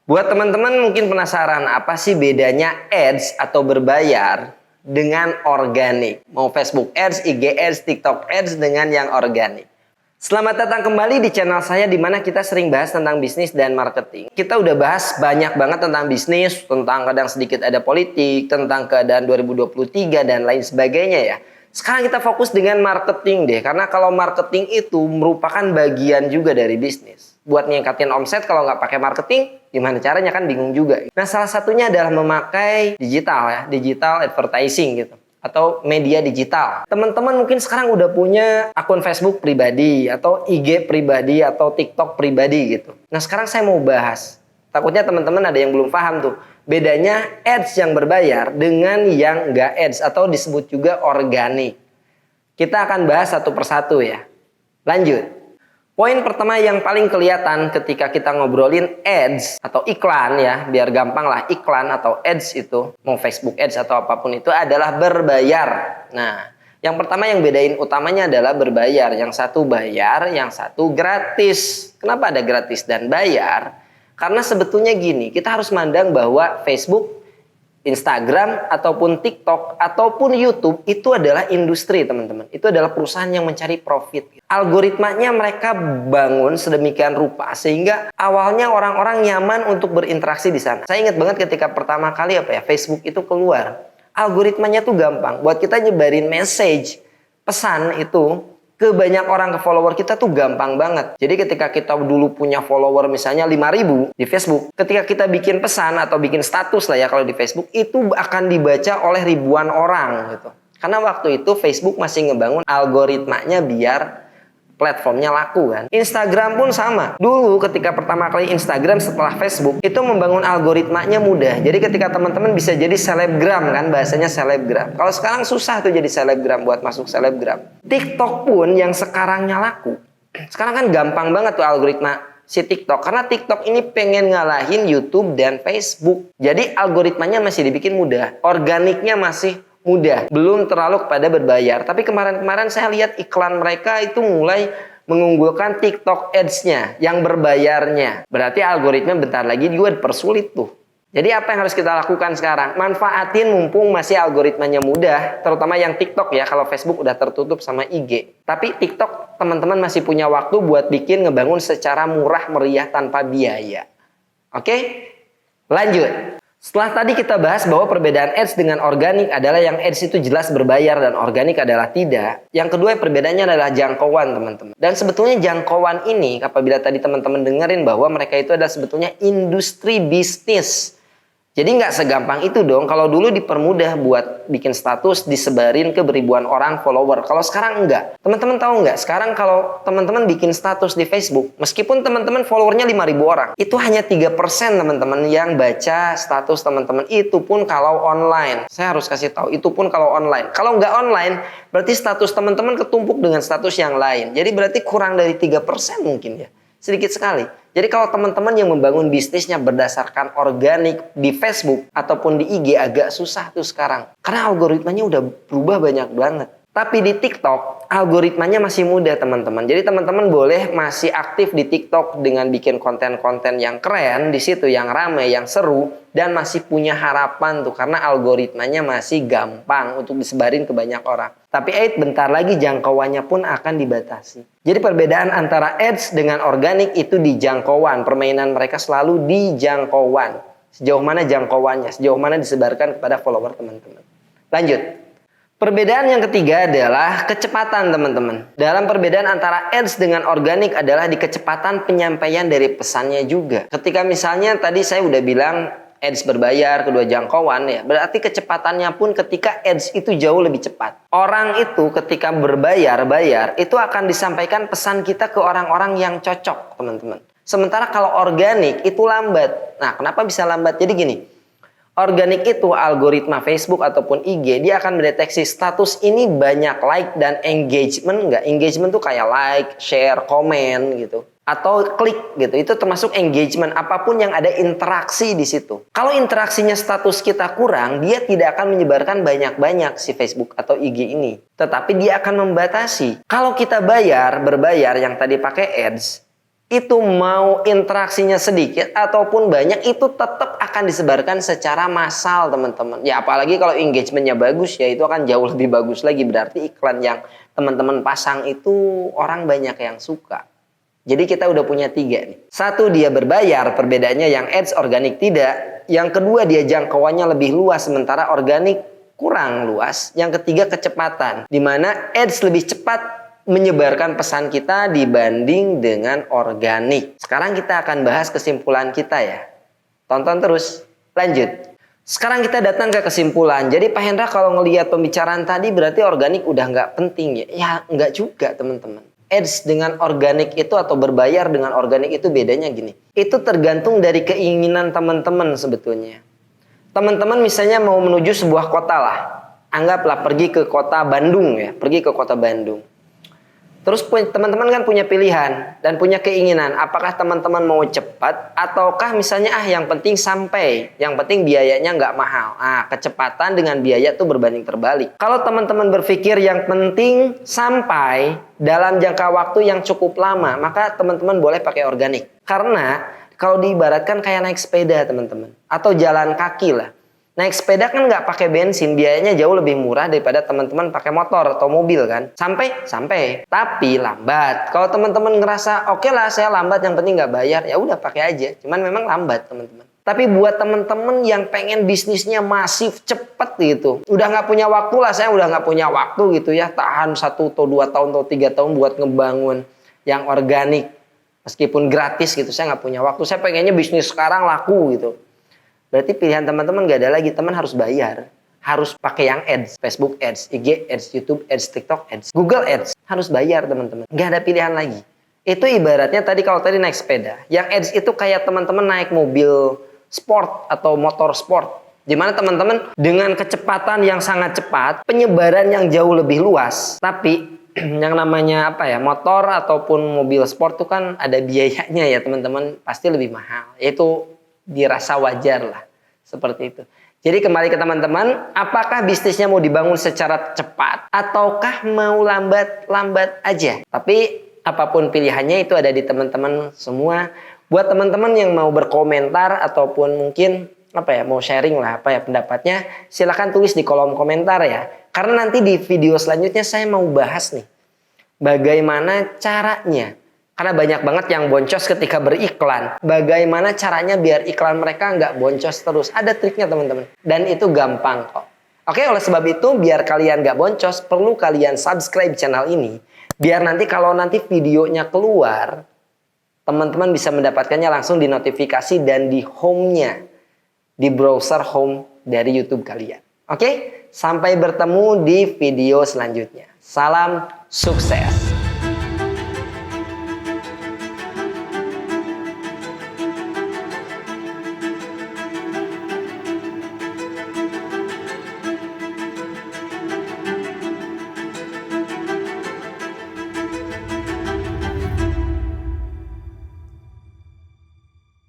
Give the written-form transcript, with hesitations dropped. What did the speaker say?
Buat teman-teman mungkin penasaran apa sih bedanya ads atau berbayar dengan organik. Mau Facebook ads, IG ads, TikTok ads dengan yang organik. Selamat datang kembali di channel saya di mana kita sering bahas tentang bisnis dan marketing. Kita udah bahas banyak banget tentang bisnis, tentang kadang sedikit ada politik, tentang keadaan 2023 dan lain sebagainya ya. Sekarang kita fokus dengan marketing deh, karena kalau marketing itu merupakan bagian juga dari bisnis. Buat ngingkatin omset kalau nggak pakai marketing, gimana caranya kan bingung juga. Nah salah satunya adalah memakai digital ya, digital advertising gitu. Atau media digital. Teman-teman mungkin sekarang udah punya akun Facebook pribadi, atau IG pribadi, atau TikTok pribadi gitu. Nah sekarang saya mau bahas. Takutnya teman-teman ada yang belum paham tuh. Bedanya ads yang berbayar dengan yang nggak ads atau disebut juga organik. Kita akan bahas satu persatu ya. Lanjut. Poin pertama yang paling kelihatan ketika kita ngobrolin ads atau iklan ya, biar gampang lah, iklan atau ads itu, mau Facebook ads atau apapun itu adalah berbayar. Nah, yang pertama yang bedain utamanya adalah berbayar. Yang satu bayar, yang satu gratis. Kenapa ada gratis dan bayar? Karena sebetulnya gini, kita harus mandang bahwa Facebook, Instagram, ataupun TikTok, ataupun YouTube itu adalah industri teman-teman. Itu adalah perusahaan yang mencari profit. Algoritmanya mereka bangun sedemikian rupa sehingga awalnya orang-orang nyaman untuk berinteraksi di sana. Saya ingat banget ketika pertama kali Facebook itu keluar. Algoritmanya tuh gampang. Buat kita nyebarin message, pesan itu ke banyak orang, ke follower kita tuh gampang banget. Jadi ketika kita dulu punya follower misalnya 5.000 di Facebook, ketika kita bikin pesan atau bikin status lah ya kalau di Facebook, itu akan dibaca oleh ribuan orang gitu. Karena waktu itu Facebook masih ngebangun algoritmanya biar platformnya laku kan. Instagram pun sama. Dulu ketika pertama kali Instagram setelah Facebook itu membangun algoritmanya mudah. Jadi ketika teman-teman bisa jadi selebgram kan, bahasanya selebgram. Kalau sekarang susah tuh jadi selebgram, buat masuk selebgram. TikTok pun yang sekarangnya laku. Sekarang kan gampang banget tuh algoritma si TikTok. Karena TikTok ini pengen ngalahin YouTube dan Facebook. Jadi algoritmanya masih dibikin mudah. Organiknya masih mudah, belum terlalu kepada berbayar. Tapi kemarin-kemarin saya lihat iklan mereka itu mulai mengunggulkan TikTok ads-nya yang berbayarnya. Berarti algoritma bentar lagi juga dipersulit tuh. Jadi apa yang harus kita lakukan sekarang? Manfaatin mumpung masih algoritmanya mudah, terutama yang TikTok ya, kalau Facebook udah tertutup sama IG. Tapi TikTok teman-teman masih punya waktu buat bikin ngebangun secara murah meriah tanpa biaya. Oke? Lanjut. Setelah tadi kita bahas bahwa perbedaan ads dengan organik adalah yang ads itu jelas berbayar dan organik adalah tidak. Yang kedua perbedaannya adalah jangkauan teman-teman. Dan sebetulnya jangkauan ini apabila tadi teman-teman dengerin bahwa mereka itu adalah sebetulnya industri bisnis. Jadi nggak segampang itu dong. Kalau dulu dipermudah buat bikin status disebarin ke beribuan orang follower. Kalau sekarang enggak. Teman-teman tahu nggak? Sekarang kalau teman-teman bikin status di Facebook, meskipun teman-teman followernya 5.000 orang, itu hanya 3% teman-teman yang baca status teman-teman. Itu pun kalau online. Saya harus kasih tahu, itu pun kalau online. Kalau nggak online, berarti status teman-teman ketumpuk dengan status yang lain. Jadi berarti kurang dari 3% mungkin ya. Sedikit sekali. Jadi kalau teman-teman yang membangun bisnisnya berdasarkan organik di Facebook ataupun di IG agak susah tuh sekarang. Karena algoritmanya udah berubah banyak banget. Tapi di TikTok algoritmanya masih mudah teman-teman. Jadi teman-teman boleh masih aktif di TikTok dengan bikin konten-konten yang keren di situ, yang ramai, yang seru dan masih punya harapan tuh karena algoritmanya masih gampang untuk disebarin ke banyak orang. Tapi bentar lagi jangkauannya pun akan dibatasi. Jadi perbedaan antara ads dengan organik itu di jangkauan. Permainan mereka selalu di jangkauan. Sejauh mana jangkauannya, sejauh mana disebarkan kepada follower teman-teman. Lanjut. Perbedaan yang ketiga adalah kecepatan teman-teman. Dalam perbedaan antara ads dengan organik adalah di kecepatan penyampaian dari pesannya juga. Ketika misalnya tadi saya udah bilang ads berbayar, kedua jangkauan ya. Berarti kecepatannya pun ketika ads itu jauh lebih cepat. Orang itu ketika bayar itu akan disampaikan pesan kita ke orang-orang yang cocok teman-teman. Sementara kalau organik itu lambat. Nah kenapa bisa lambat? Jadi gini. Organik itu algoritma Facebook ataupun IG dia akan mendeteksi status ini banyak like dan engagement enggak. Engagement tuh kayak like, share, komen gitu. Atau klik gitu. Itu termasuk engagement apapun yang ada interaksi di situ. Kalau interaksinya status kita kurang, dia tidak akan menyebarkan banyak-banyak si Facebook atau IG ini. Tetapi dia akan membatasi. Kalau kita berbayar yang tadi pakai ads, itu mau interaksinya sedikit ataupun banyak, itu tetap akan disebarkan secara massal teman-teman. Ya apalagi kalau engagementnya bagus ya itu akan jauh lebih bagus lagi. Berarti iklan yang teman-teman pasang itu orang banyak yang suka. Jadi kita udah punya 3 nih. 1 dia berbayar, perbedaannya yang ads organik tidak. Yang kedua dia jangkauannya lebih luas sementara organik kurang luas. Yang ketiga kecepatan, dimana ads lebih cepat menyebarkan pesan kita dibanding dengan organik. Sekarang kita akan bahas kesimpulan kita ya. Tonton terus, lanjut. Sekarang kita datang ke kesimpulan. Jadi Pak Hendra kalau ngelihat pembicaraan tadi berarti organik udah nggak penting ya? Ya nggak juga teman-teman. Ads dengan organik itu atau berbayar dengan organik itu bedanya gini. Itu tergantung dari keinginan teman-teman sebetulnya. Teman-teman misalnya mau menuju sebuah kota lah. Anggaplah pergi ke kota Bandung ya. Pergi ke kota Bandung. Terus teman-teman kan punya pilihan dan punya keinginan. Apakah teman-teman mau cepat ataukah misalnya yang penting sampai. Yang penting biayanya nggak mahal. Kecepatan dengan biaya tuh berbanding terbalik. Kalau teman-teman berpikir yang penting sampai dalam jangka waktu yang cukup lama, maka teman-teman boleh pakai organik. Karena kalau diibaratkan kayak naik sepeda teman-teman. Atau jalan kaki lah. Naik sepeda kan nggak pakai bensin, biayanya jauh lebih murah daripada teman-teman pakai motor atau mobil kan. Sampai, tapi lambat. Kalau teman-teman ngerasa oke lah saya lambat, yang penting nggak bayar, ya udah pakai aja. Cuman memang lambat teman-teman. Tapi buat teman-teman yang pengen bisnisnya masif cepet gitu, udah nggak punya waktu lah, saya udah nggak punya waktu gitu ya, tahan 1 atau 2 tahun atau 3 tahun buat ngebangun yang organik, meskipun gratis gitu, saya nggak punya waktu. Saya pengennya bisnis sekarang laku gitu. Berarti pilihan teman-teman gak ada lagi, teman harus bayar. Harus pakai yang ads, Facebook ads, IG ads, YouTube ads, TikTok ads, Google ads. Harus bayar teman-teman, gak ada pilihan lagi. Itu ibaratnya tadi kalau tadi naik sepeda. Yang ads itu kayak teman-teman naik mobil sport atau motor sport. Dimana teman-teman dengan kecepatan yang sangat cepat, penyebaran yang jauh lebih luas. Tapi yang namanya motor ataupun mobil sport itu kan ada biayanya ya teman-teman, pasti lebih mahal. Itu dirasa wajar lah seperti itu. Jadi kembali ke teman-teman, apakah bisnisnya mau dibangun secara cepat ataukah mau lambat aja? Tapi apapun pilihannya itu ada di teman-teman semua. Buat teman-teman yang mau berkomentar ataupun mungkin mau sharing lah pendapatnya, silahkan tulis di kolom komentar ya. Karena nanti di video selanjutnya saya mau bahas nih bagaimana caranya. Karena banyak banget yang boncos ketika beriklan. Bagaimana caranya biar iklan mereka nggak boncos terus. Ada triknya teman-teman. Dan itu gampang kok. Oke, oleh sebab itu biar kalian nggak boncos, perlu kalian subscribe channel ini. Biar nanti kalau nanti videonya keluar, teman-teman bisa mendapatkannya langsung di notifikasi dan di home-nya. Di browser home dari YouTube kalian. Oke, sampai bertemu di video selanjutnya. Salam sukses.